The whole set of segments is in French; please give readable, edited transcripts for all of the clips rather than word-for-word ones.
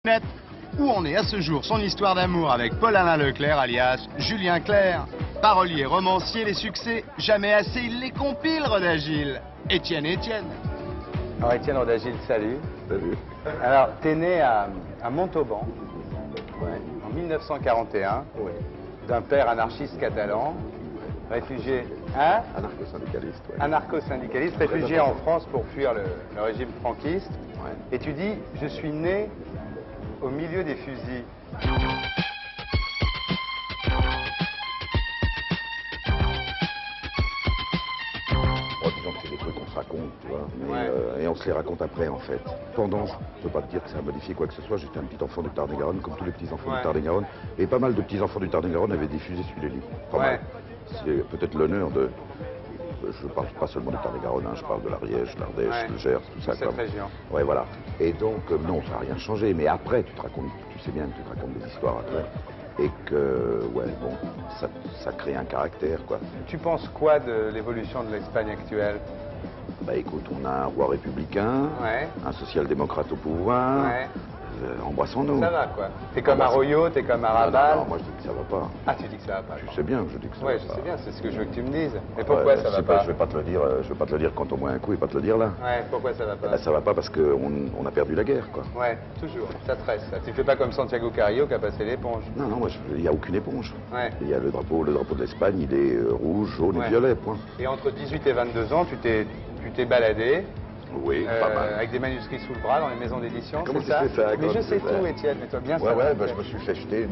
Net. Où en est à ce jour son histoire d'amour avec Paul-Alain Leclerc, alias Julien Clerc. Parolier, romancier, les succès, jamais assez, il les compile, Rodagile. Étienne. Alors Étienne Rodagile, salut. Salut. Alors, t'es né à Montauban, en 1941, d'un père anarchiste catalan, réfugié, hein? Anarcho-syndicaliste, ouais. Anarcho-syndicaliste, réfugié en France pour fuir le régime franquiste. Ouais. Et tu dis, je suis né au milieu des fusils. Bon, disons que c'est des trucs qu'on se raconte, tu vois, mais, Ouais. et on se les raconte après, en fait. Pendant, je ne peux pas te dire que ça a modifié quoi que ce soit, j'étais un petit enfant du Tarn-et-Garonne, comme tous les petits enfants Ouais. du Tarn-et-Garonne, et pas mal de petits enfants du Tarn-et-Garonne avaient des fusées sur les lits. Pas mal. C'est peut-être l'honneur de... Je parle pas seulement du Tarn-et-Garonne, hein, je parle de l'Ariège, l'Ardèche, Ouais. le Gers, tout ça. Cette région. Ouais, voilà. Et donc, non, ça n'a rien changé, mais après, tu te racontes, tu sais bien que tu te racontes des histoires après. Et que, ouais, bon, ça crée un caractère, quoi. Tu penses quoi de l'évolution de l'Espagne actuelle? Bah écoute, on a un roi républicain, Ouais. un social-démocrate au pouvoir, Ouais. embrassons-nous. Ça va, quoi. T'es comme Arroyo, t'es comme Arrabal. Non, moi je dis que ça va pas. Ah, tu dis que ça va pas. Tu sais bien que je dis que ça Ouais, va je pas. sais bien, c'est ce que je veux que tu me dises. Mais pourquoi ça va pas? Je vais pas te le dire, je vais pas te le dire quand on boit un coup et pas te le dire là. Ouais, pourquoi ça va Eh pas? ben, ça va pas parce qu'on a perdu la guerre, quoi. Ouais, toujours. Ça te reste. Ça. Tu fais pas comme Santiago Carrillo qui a passé l'éponge. Non, moi, il n'y a aucune éponge. Ouais. Il y a le drapeau de l'Espagne, il est rouge, jaune Ouais. et violet, point. Et entre 18 et 22 ans, tu t'es baladé Oui, pas mal. avec des manuscrits sous le bras dans les maisons d'édition, Comment c'est tu ça? sais ça? Mais Comment je tu sais sais ça? tout, Étienne, mais toi bien Ouais, ça. ouais, bah, je me suis fait jeter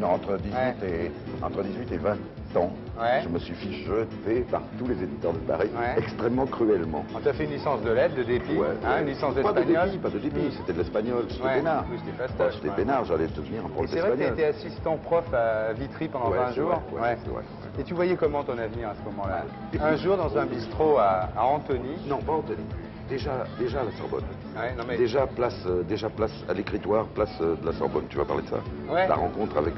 entre 18 et 20 ans. Ouais. Je me suis fait jeter par tous les éditeurs de Paris, Ouais. extrêmement cruellement. On t'a fait une licence de lettres, de dépit, hein, une licence Pas de d'espagnol. dépit, pas de dépit, c'était de l'espagnol, j'étais Ouais, peinard. en plus, t'es fastoche, Ouais, j'étais quoi. peinard, j'allais devenir un Et prof c'est vrai que tu as d'espagnol. été assistant prof à Vitry pendant Ouais, 20 c'est jours. vrai, ouais, c'est vrai. Et tu voyais comment ton avenir à ce moment-là? Et Un puis- jour dans un bistrot à Antony. Non, pas Anthony. Déjà à la Sorbonne. Ouais, non mais... Déjà place à l'écritoire, place de la Sorbonne. Tu vas parler de ça? Ouais. La rencontre avec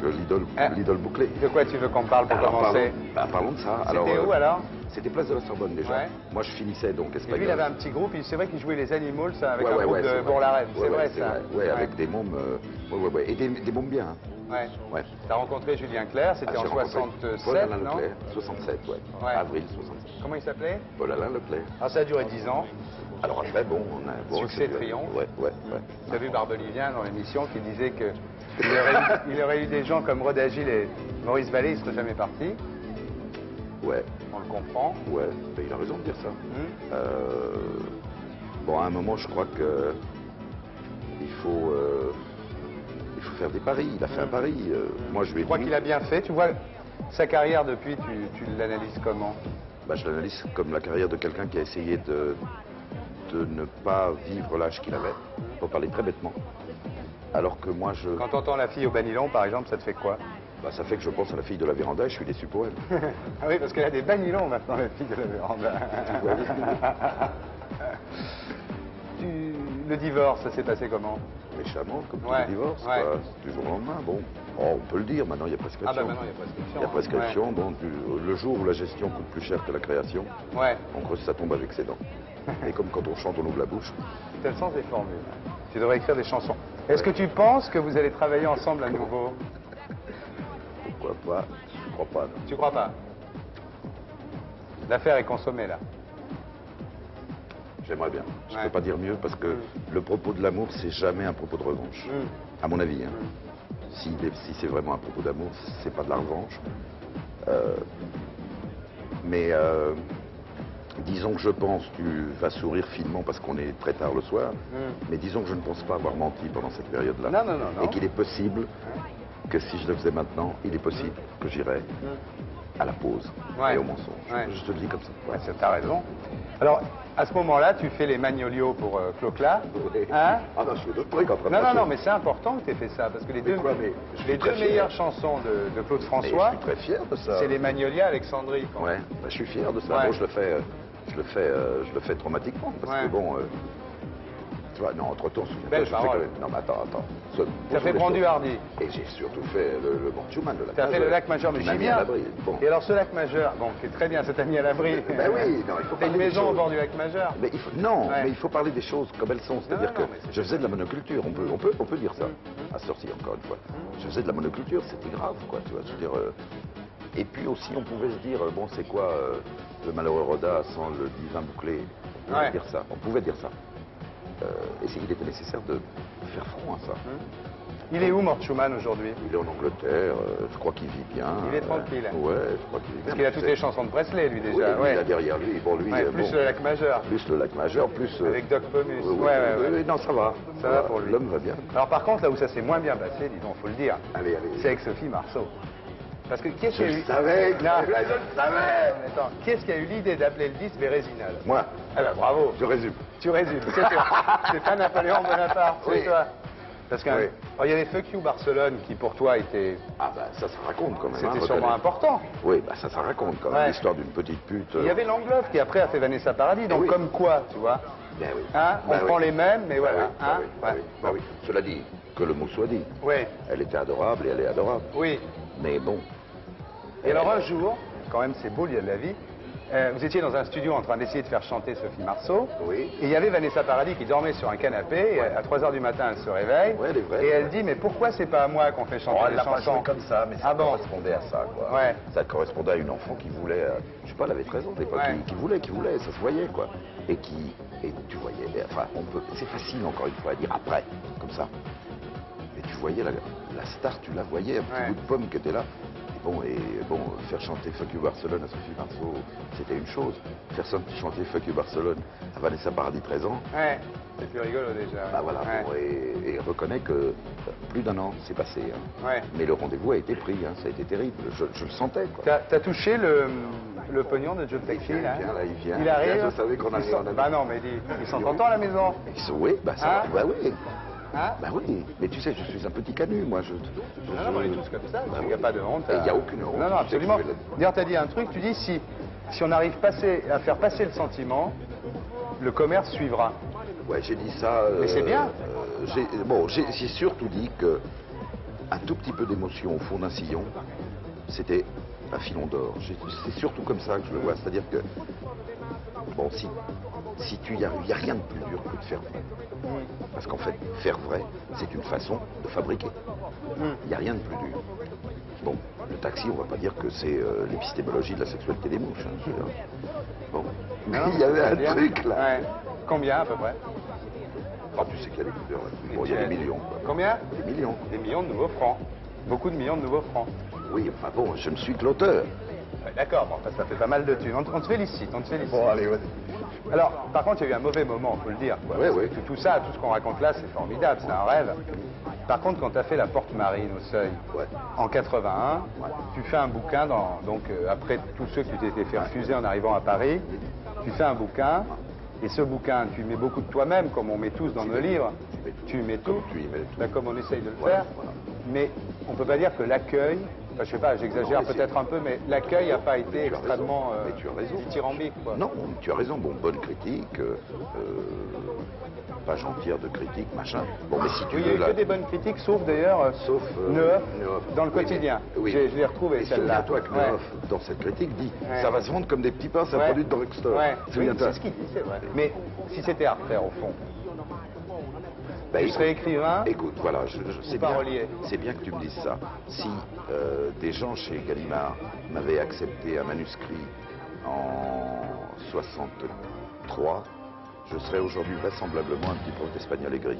l'idole bouclée. De quoi tu veux qu'on parle pour Alors, commencer? parlons de ça. C'était où alors? C'était place de la Sorbonne déjà. Ouais. Moi je finissais donc Et espagnol. lui, il avait un petit groupe, c'est vrai qu'il jouait les animaux, ça, avec Ouais, un ouais, groupe ouais, de c'est vrai. Bourg-la-Reine, Ouais, c'est vrai ouais, ça? Ouais, avec des mômes. Ouais. Et des mômes bien. Hein. Ouais. Ouais. T'as rencontré Julien Clerc, c'était Ah, en j'ai rencontré 67, Paul-Alain non? Leclerc, 67, ouais. Ouais. Avril 67. Comment il s'appelait? Paul-Alain Leclerc. Alors ça a duré 10 ans. Alors après, bon, on a... Bon, Succès, c'est- triomphe. Ouais. Tu as vu Barbelivien dans l'émission qui disait que il aurait eu des gens comme Rodagile et Maurice Vallée, il serait jamais parti. Ouais, On le comprend. ouais. Mais il a raison de dire ça. Hum. Bon, à un moment, je crois que il faut faire des paris. Il a fait un pari. Moi, je lui ai Je crois dit... qu'il a bien fait. Tu vois, sa carrière depuis, tu l'analyses comment? Bah, je l'analyse comme la carrière de quelqu'un qui a essayé de ne pas vivre l'âge qu'il avait, pour parler très bêtement. Alors que moi, Quand tu entends la fille au Banilon, par exemple, ça te fait quoi? bah, ça fait que je pense à la fille de la véranda et je suis déçu pour elle. Ah oui, parce qu'elle a des Banilons maintenant, la fille de la véranda. Le divorce, ça s'est passé comment? Méchamment, comme tout Ouais, le divorce, ouais. quoi. C'est du jour au lendemain. Bon, on peut le dire, maintenant il y a prescription. Ah bah maintenant, il y a prescription. Il y a prescription. Ouais. Bon, le jour où la gestion coûte plus cher que la création, Ouais. on creuse sa tombe avec ses dents. Et comme quand on chante, on ouvre la bouche. C'est le sens des formules. Tu devrais écrire des chansons. Est-ce que tu penses que vous allez travailler ensemble à nouveau? Pourquoi pas? Je crois pas. Non. Tu crois pas? L'affaire est consommée là. J'aimerais bien. Je Ouais. peux pas dire mieux parce que le propos de l'amour, c'est jamais un propos de revanche. À mon avis. Hein. Si c'est vraiment un propos d'amour, c'est pas de la revanche. Mais disons que je pense, tu vas sourire finement parce qu'on est très tard le soir, mais disons que je ne pense pas avoir menti pendant cette période-là. Non. Et qu'il est possible que si je le faisais maintenant, il est possible que j'irais à la pause Ouais. et au mensonge. Ouais. Je te le dis comme ça. Ouais, t'as raison. Alors, à ce moment-là, tu fais les Magnolios pour Clocla. Hein? Ah non, je fais d'autres trucs en train de Non, passer. mais c'est important que tu aies fait ça, parce que les deux, quoi, mais je suis les très deux fier. meilleures chansons de Claude Mais François, je suis très fier de ça. c'est les Magnolias Alexandrie. quoi. Ouais, bah, je suis fier de ça. Ouais. Bon, je le fais traumatiquement parce Ouais. que bon, tu vois, non, entre temps, souviens-toi, Belle je fais parole. quand même... Non, mais attends. Ça fait Brandu Hardy. Et j'ai surtout fait le Mont Schumann, le lac Tu as majeur. fait le lac majeur, mais Qui m'a j'y mis viens. à l'abri. Bon. Et alors ce lac majeur, bon, c'est très bien, ça t'a mis à l'abri. Ben oui, non, il faut T'as une parler des maison au choses. bord du lac majeur. Mais non, Ouais. mais il faut parler des choses comme elles sont. C'est-à-dire non, que mais c'est je faisais de la monoculture, on peut dire ça, à sortir encore une fois. Je faisais de la monoculture, c'était grave, quoi, tu vois. Je veux dire, et puis aussi, on pouvait se dire, bon, c'est quoi le malheureux Roda sans le divin bouclé? On pouvait Ouais. dire ça, on pouvait dire ça. Il était nécessaire de faire front à ça. Il est où, Mort Schumann, aujourd'hui? Il est en Angleterre, je crois qu'il vit bien. Il est tranquille. Ouais, je crois qu'il vit bien. Parce qu'il a toutes les chansons de Presley, lui, Oui, déjà. lui, il a derrière lui, bon, lui, Ouais, plus bon, le lac majeur. plus le lac majeur, plus... Avec Doc Pomus. oui, Ouais. non, ça va. Ça va pour lui. L'homme va bien. Alors par contre, là où ça s'est moins bien passé, disons, faut le dire, Allez. c'est avec Sophie Marceau. Parce que qui est-ce qui a Je eu... le savais, Non. je le savais. Attends, qui est-ce qui a eu l'idée d'appeler le disque Bérézinal? Moi, Ah ben bravo. je résume. Tu résumes, c'est toi. C'est pas Napoléon Bonaparte, c'est Oui. toi. Parce qu'il Oui. y avait Fuck You Barcelone qui pour toi était... Ah bah ça raconte quand même. C'était hein, sûrement reconnaître. important. Oui, bah ça raconte quand même Ouais. l'histoire d'une petite pute. Il y avait Langloff qui après a fait Vanessa Paradis, donc Oui. comme quoi, tu vois. Ben oui. Hein, on Ben prend oui. les mêmes, mais Ben voilà. oui, ben hein, oui, ben ouais. oui, ben oui. Cela dit, que le mot soit dit. Oui, Elle était adorable et elle est adorable. oui. Mais bon. Et alors un jour, quand même c'est beau, il y a de la vie, vous étiez dans un studio en train d'essayer de faire chanter Sophie Marceau. Oui. Et il y avait Vanessa Paradis qui dormait sur un canapé. Et à 3h du matin, elle se réveille. Ouais, elle est vraie. Et elle dit, mais pourquoi c'est pas à moi qu'on fait chanter Oh, elle les l'a pas chansons joué comme ça, mais ça Ah bon correspondait à ça, quoi. Ouais. Ça correspondait à une enfant qui voulait, je sais pas, elle avait 13 ans à l'époque, Ouais. qui voulait, ça se voyait, quoi. Et tu voyais, enfin, c'est facile encore une fois à dire après, comme ça. Mais tu voyais la star, tu la voyais, un petit Ouais. bout de pomme qui était là. Et bon, faire chanter Fuck You Barcelone à Sophie Marceau, c'était une chose. Faire chanter Fuck You Barcelone à Vanessa Paradis, 13 ans, Ouais, c'est plus rigolo déjà. bah voilà, Ouais. bon, et reconnais que plus d'un an s'est passé. Hein. Ouais. Mais le rendez-vous a été pris, hein, ça a été terrible, je le sentais. Quoi. T'as touché le pognon de Joe Pesci, là? il vient. Il arrive. Je savais qu'on allait en Bah non, mais ils sont contents à la maison. Oui, bah ça, Hein bah oui. Hein? Bah oui, mais tu sais, je suis un petit canut, moi. Non, on est tous comme ça, Bah il n'y oui. a pas de honte. Il n'y a aucune honte. Non, non, Tu sais que absolument. je vais là- D'ailleurs, tu as dit un truc, tu dis si on arrive à faire passer le sentiment, le commerce suivra. Ouais, j'ai dit ça. Mais c'est bien. J'ai surtout dit que un tout petit peu d'émotion au fond d'un sillon, c'était un filon d'or. C'est surtout comme ça que je le vois. C'est-à-dire que, bon, si tu y a rien de plus dur que de faire vrai. Parce qu'en fait, faire vrai, c'est une façon de fabriquer. Il n'y a rien de plus dur. Bon, le taxi, on va pas dire que c'est l'épistémologie de la sexualité des mouches. Hein, je veux dire. Bon, mais il y avait C'est un bien. truc là. Ouais. Combien à peu près? Ah, tu sais qu'il y a des couleurs là. Bon, il y a des millions. Quoi. Combien? Des millions. Des millions de nouveaux francs. Beaucoup de millions de nouveaux francs. Oui, enfin bon, je ne suis que l'auteur. Ouais, d'accord, bon, ça fait pas mal de thunes. On te félicite, on te félicite. Bon, allez, vas-y. Alors, par contre, il y a eu un mauvais moment, faut le dire. Quoi. Ouais, ouais. Tout ça, tout ce qu'on raconte là, c'est formidable, c'est un rêve. Par contre, quand tu as fait la Porte Marine au Seuil, Ouais. en 81, tu fais un bouquin, après tous ceux que tu t'étais fait refuser en arrivant à Paris, tu fais un bouquin, et ce bouquin, tu y mets beaucoup de toi-même, comme on met tous dans nos livres. Tu y mets tout, Tu y mets tout. ben, comme on essaye de le Voilà, faire. voilà. Mais on ne peut pas dire que l'accueil, enfin, je sais pas, j'exagère Non, mais peut-être un peu, mais l'accueil n'a pas été tu as extrêmement raison. Mais tu as raison. dithyrambique. Quoi. Non, tu as raison. Bon, bonne critique, page entière de critiques, machin. Bon, mais si tu Oui, il y a veux eu là. que des bonnes critiques, sauf d'ailleurs Sauf Neuf, dans le Oui, quotidien. mais- oui. Je l'ai retrouvé Et celle-là. souviens-toi que Ouais. Neuf, dans cette critique, dit Ouais. ça va se vendre comme des petits pains, c'est un Ouais. produit de drugstore. Ouais. Oui, Souviens-toi. c'est ce qu'il dit, c'est vrai. Mais si c'était à refaire au fond, Bah, tu écoute, serais écrivain. Écoute, voilà, c'est bien, parolier. c'est bien que tu me dises ça. Si des gens chez Gallimard m'avaient accepté un manuscrit en 63, je serais aujourd'hui vraisemblablement un petit prof d'espagnol aigri.